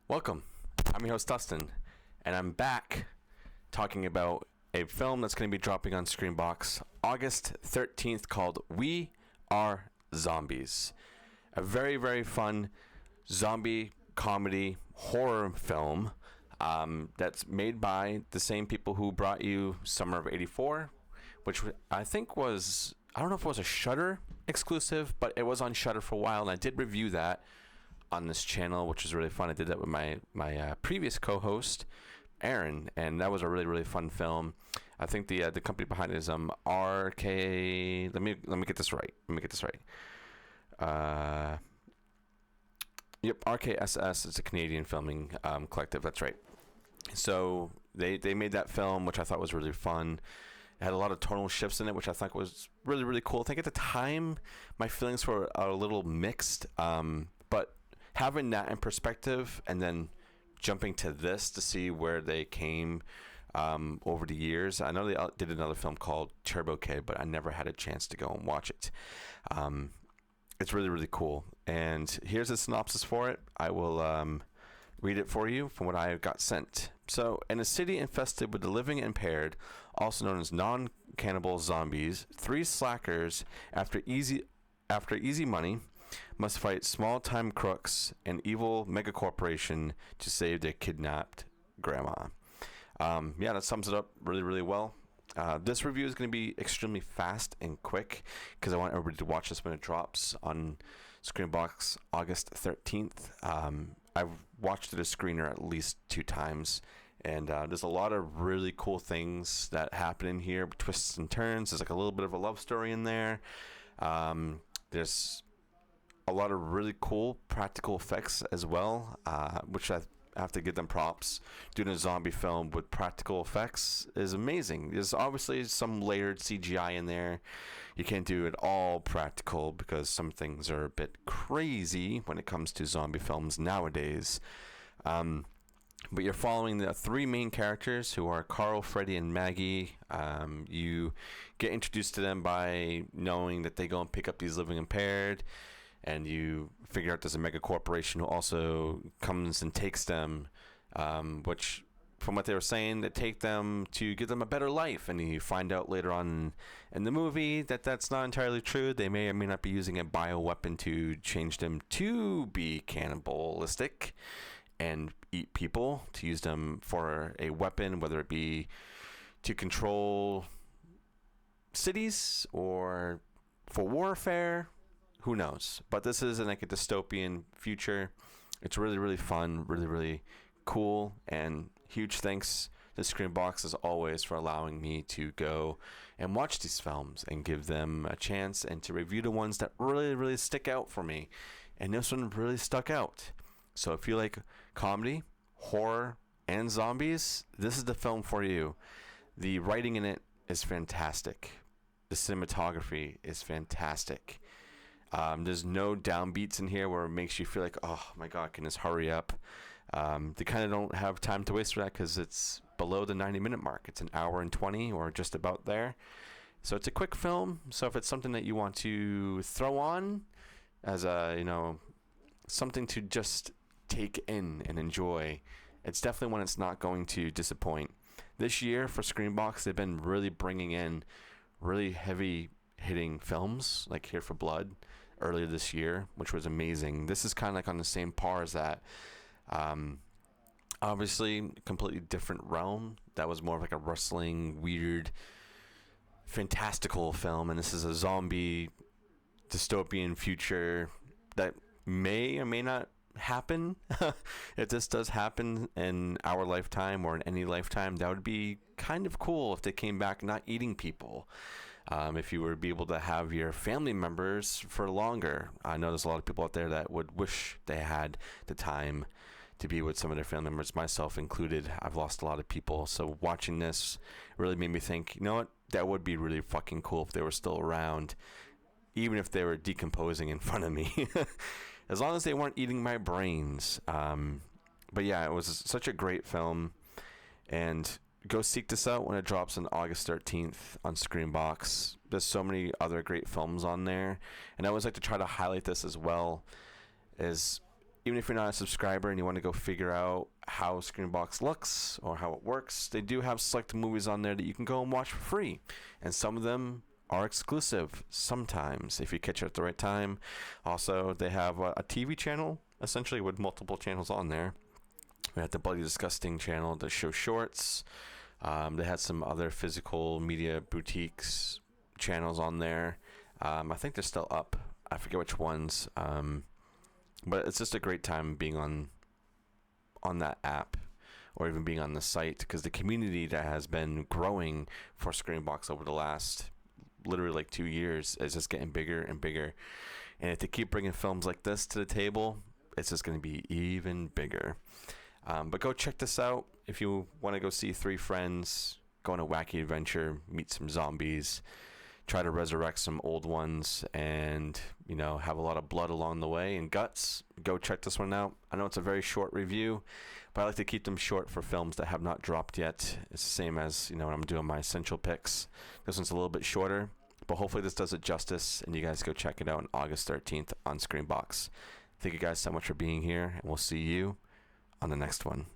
Welcome. I'm your host Dustin, and I'm back talking about a film that's going to be dropping on SCREAMBOX August 13th called We Are Zombies. A very, very fun zombie comedy horror film that's made by the same people who brought you Summer of '84, which I think was, I don't know if it was a Shudder exclusive, but it was on Shudder for a while, and I did review that on this channel, which was really fun. I did that with my previous co-host Aaron, and that was a really, really fun film. I think the company behind it is RK. Let me get this right. Yep, RKSS is a Canadian filming collective. That's right. So they made that film, which I thought was really fun. It had a lot of tonal shifts in it, which I thought was really, really cool. I think at the time my feelings were a little mixed, but having that in perspective and then jumping to this to see where they came over the years. I know they did another film called Turbo Kid, but I never had a chance to go and watch it. It's really, really cool. And here's a synopsis for it. I will read it for you from what I got sent. So, in a city infested with the Living-Impaired, also known as non-cannibal zombies, three slackers, after easy money, must fight small-time crooks and evil megacorporation to save their kidnapped grandma. Yeah, that sums it up really, really well. This review is going to be extremely fast and quick because I want everybody to watch this when it drops on SCREAMBOX August 13th. I've watched it a screener at least 2 times, and there's a lot of really cool things that happen in here, twists and turns. There's like a little bit of a love story in there. There's a lot of really cool practical effects as well, which I have to give them props. Doing a zombie film with practical effects is amazing. There's obviously some layered CGI in there. You can't do it all practical because some things are a bit crazy when it comes to zombie films nowadays. But you're following the 3 main characters who are Carl, Freddy, and Maggie. You get introduced to them by knowing that they go and pick up these Living-Impaired, and you figure out there's a mega corporation who also comes and takes them, which, from what they were saying, they take them to give them a better life. And you find out later on in the movie that that's not entirely true. They may or may not be using a bioweapon to change them to be cannibalistic and eat people, to use them for a weapon, whether it be to control cities or for warfare. Who knows? But this is like a dystopian future. It's really, really fun, really, really cool, and huge thanks to SCREAMBOX as always for allowing me to go and watch these films and give them a chance and to review the ones that really, really stick out for me. And this one really stuck out. So if you like comedy, horror, and zombies, this is the film for you. The writing in it is fantastic. The cinematography is fantastic. There's no downbeats in here where it makes you feel like, oh my god, can this hurry up? They kind of don't have time to waste for that because it's below the 90-minute mark. It's an hour and 20 or just about there. So it's a quick film. So if it's something that you want to throw on as a, something to just take in and enjoy, it's definitely one that's not going to disappoint. This year for SCREAMBOX, they've been really bringing in really heavy hitting films like Here for Blood earlier this year, which was amazing. This is kind of like on the same par as that. Obviously completely different realm. That was more of like a wrestling, weird, fantastical film, and this is a zombie dystopian future that may or may not happen. If this does happen in our lifetime or in any lifetime, that would be kind of cool if they came back not eating people. If you were to be able to have your family members for longer. I know there's a lot of people out there that would wish they had the time to be with some of their family members, myself included. I've lost a lot of people, so watching this really made me think, you know what, that would be really fucking cool if they were still around, even if they were decomposing in front of me. As long as they weren't eating my brains. But yeah, it was such a great film, and go seek this out when it drops on August 13th on SCREAMBOX. There's so many other great films on there, and I always like to try to highlight this as well. Is even if you're not a subscriber and you want to go figure out how SCREAMBOX looks or how it works, they do have select movies on there that you can go and watch for free. And some of them are exclusive sometimes if you catch it at the right time. Also, they have a TV channel, essentially with multiple channels on there. We had the Bloody Disgusting channel that shows shorts. They had some other physical media boutiques channels on there. I think they're still up. I forget which ones. But it's just a great time being on that app or even being on the site, because the community that has been growing for SCREAMBOX over the last literally like 2 years is just getting bigger and bigger. And if they keep bringing films like this to the table, it's just going to be even bigger. But go check this out if you want to go see three friends go on a wacky adventure, meet some zombies, try to resurrect some old ones, and have a lot of blood along the way and guts. Go check this one out. I know it's a very short review, but I like to keep them short for films that have not dropped yet. It's the same as when I'm doing my essential picks. This one's a little bit shorter, but hopefully this does it justice, and you guys go check it out on August 13th on SCREAMBOX. Thank you guys so much for being here, and we'll see you on the next one.